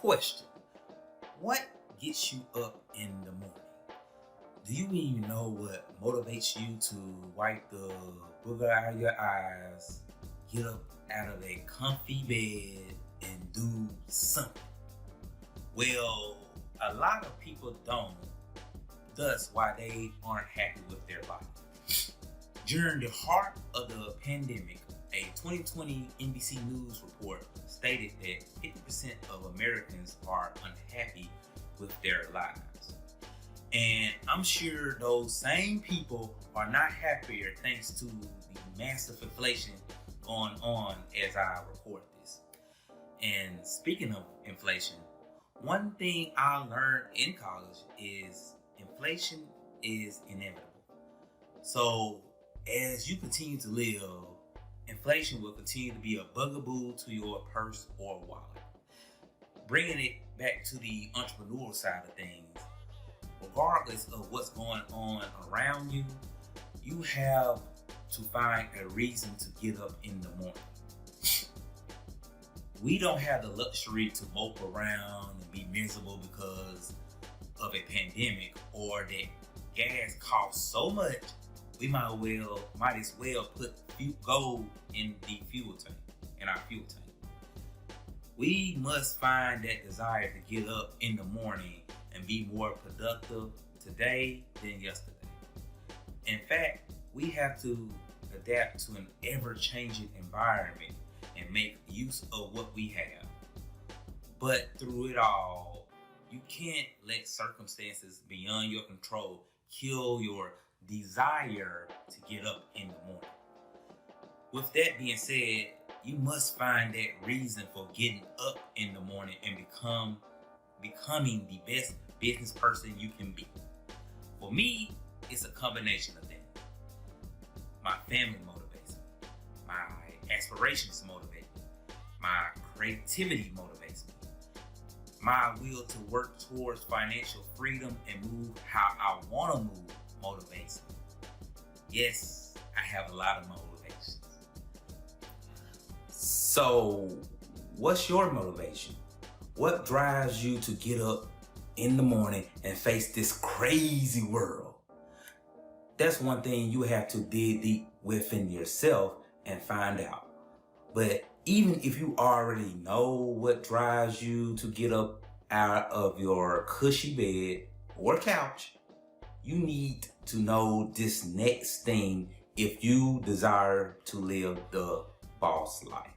Question: what gets you up in the morning? Do you even know what motivates you to wipe the booger out of your eyes, get up out of a comfy bed, and do something? Well, a lot of people don't. Thus, why they aren't happy with their life. During the heart of the pandemic, a 2020 NBC News report stated that 50% of Americans are unhappy with their lives. And I'm sure those same people are not happier thanks to the massive inflation going on as I record this. And speaking of inflation, one thing I learned in college is inflation is inevitable. So as you continue to live, inflation will continue to be a bugaboo to your purse or wallet. Bringing it back to the entrepreneurial side of things, regardless of what's going on around you, you have to find a reason to get up in the morning. We don't have the luxury to mope around and be miserable because of a pandemic or that gas costs so much. We might as well put gold in the fuel tank, in our fuel tank. We must find that desire to get up in the morning and be more productive today than yesterday. In fact, we have to adapt to an ever-changing environment and make use of what we have. But through it all, you can't let circumstances beyond your control kill your desire to get up in the morning. With that being said, you must find that reason for getting up in the morning and becoming the best business person you can be. For me, it's a combination of things. My family motivates me. My aspirations motivate me. My creativity motivates me. My will to work towards financial freedom and move how I want to move motivates me. Yes, I have a lot of motivations. So, what's your motivation? What drives you to get up in the morning and face this crazy world? That's one thing you have to dig deep within yourself and find out. But even if you already know what drives you to get up out of your cushy bed or couch, you need to know this next thing if you desire to live the boss life.